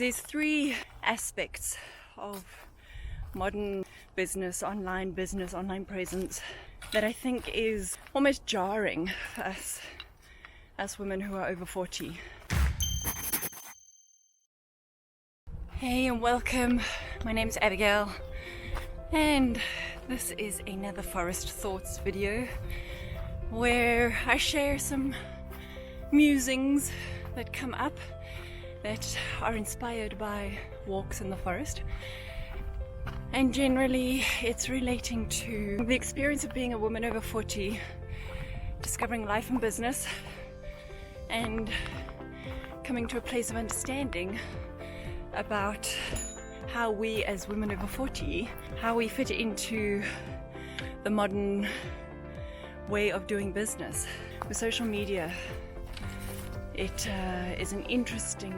There's three aspects of modern business, online presence, that I think is almost jarring for us women who are over 40. Hey and welcome, my name's Abigail, and this is another Forest Thoughts video where I share some musings that come up that are inspired by walks in the forest. And generally it's relating to the experience of being a woman over 40, discovering life and business, and coming to a place of understanding about how we as women over 40, how we fit into the modern way of doing business. With social media, it is an interesting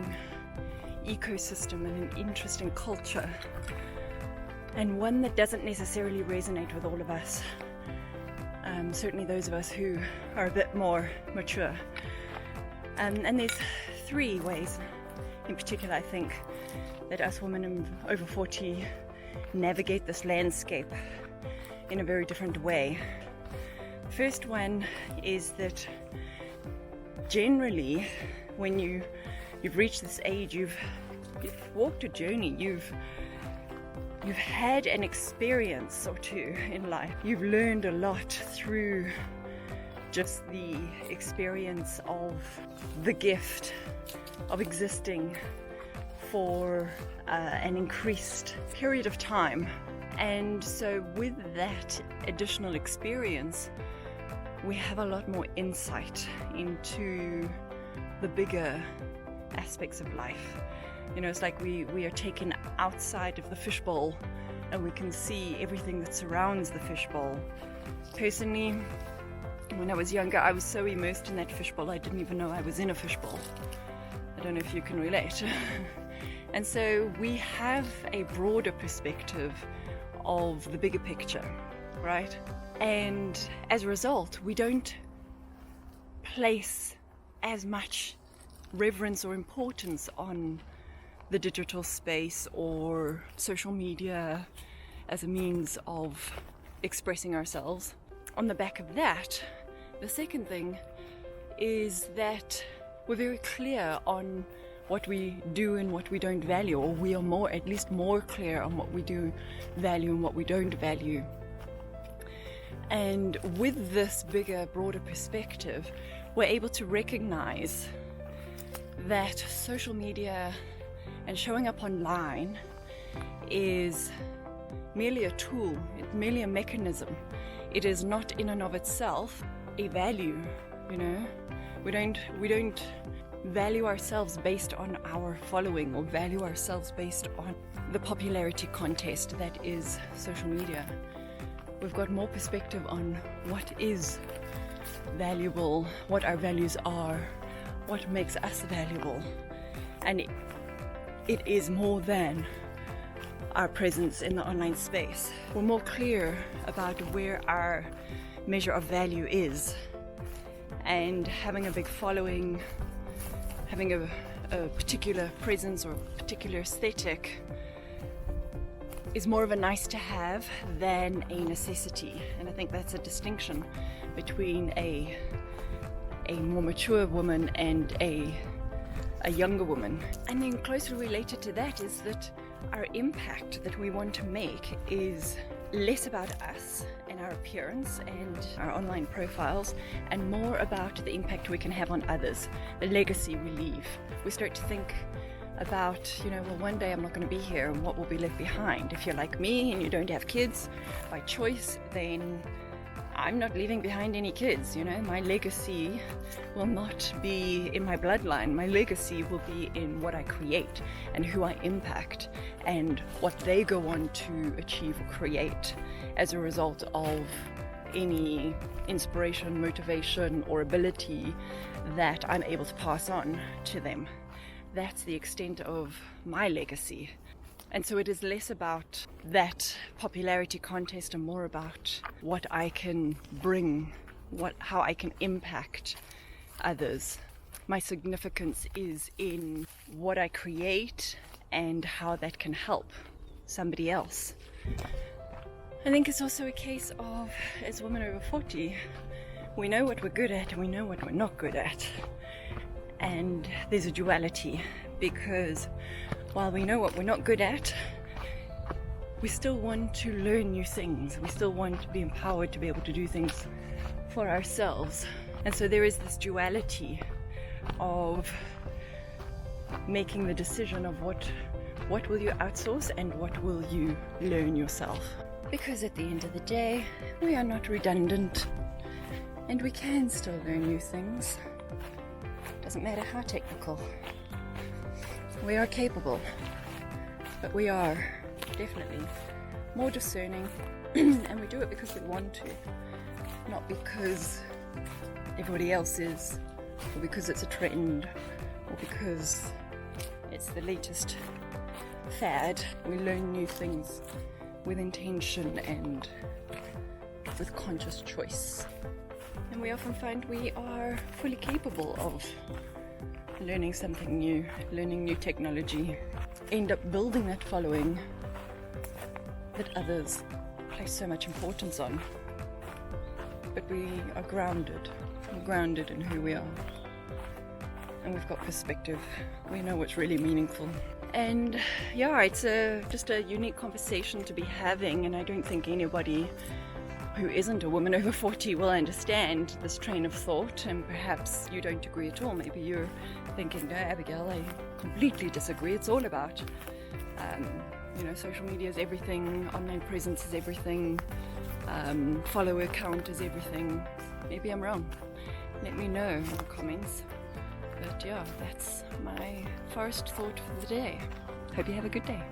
ecosystem and an interesting culture, and one that doesn't necessarily resonate with all of us. Certainly those of us who are a bit more mature. And there's three ways in particular, I think, that us women over 40 navigate this landscape in a very different way. The first one is that generally when you've reached this age, you've walked a journey, you've had an experience or two in life. You've learned a lot through just the experience of the gift of existing for an increased period of time. And so with that additional experience, we have a lot more insight into the bigger aspects of life. You know, it's like we are taken outside of the fishbowl and we can see everything that surrounds the fishbowl. Personally, when I was younger, I was so immersed in that fishbowl I didn't even know I was in a fishbowl. I don't know if you can relate. And so we have a broader perspective of the bigger picture, right? And as a result, we don't place as much reverence or importance on the digital space or social media as a means of expressing ourselves. On the back of that, the second thing is that we're very clear on what we do and what we don't value, or we are at least more clear on what we do value and what we don't value. And with this bigger, broader perspective, we're able to recognize that social media and showing up online is merely a tool, it's merely a mechanism. It is not in and of itself a value, you know. We don't value ourselves based on our following or value ourselves based on the popularity contest that is social media. We've got more perspective on what is valuable, what our values are, what makes us valuable. And it is more than our presence in the online space. We're more clear about where our measure of value is. And having a big following, having a particular presence or a particular aesthetic is more of a nice to have than a necessity. And I think that's a distinction between a more mature woman and a younger woman. And then closely related to that is that our impact that we want to make is less about us and our appearance and our online profiles, and more about the impact we can have on others, the legacy we leave. We start to think about, well, one day I'm not going to be here, and what will be left behind. If you're like me and you don't have kids by choice, then I'm not leaving behind any kids. My legacy will not be in my bloodline. My legacy will be in what I create and who I impact and what they go on to achieve or create as a result of any inspiration, motivation, or ability that I'm able to pass on to them. That's the extent of my legacy. And so it is less about that popularity contest and more about what I can bring, how I can impact others. My significance is in what I create and how that can help somebody else. I think it's also a case of, as women over 40, we know what we're good at and we know what we're not good at. And there's a duality, because while we know what we're not good at, we still want to learn new things. We still want to be empowered to be able to do things for ourselves. And so there is this duality of making the decision of what will you outsource and what will you learn yourself. Because at the end of the day, we are not redundant and we can still learn new things. Doesn't matter how technical. We are capable, but we are definitely more discerning and we do it because we want to, not because everybody else is, or because it's a trend, or because it's the latest fad. We learn new things with intention and with conscious choice. And we often find we are fully capable of learning something new, learning new technology, end up building that following that others place so much importance on. But we are grounded. We're grounded in who we are. And we've got perspective. We know what's really meaningful. And yeah, it's just a unique conversation to be having, and I don't think anybody who isn't a woman over 40 will understand this train of thought, and perhaps you don't agree at all. Maybe you're thinking, no, Abigail, I completely disagree. It's all about, social media is everything, online presence is everything, follower count is everything. Maybe I'm wrong. Let me know in the comments. But yeah, that's my first thought for the day. Hope you have a good day.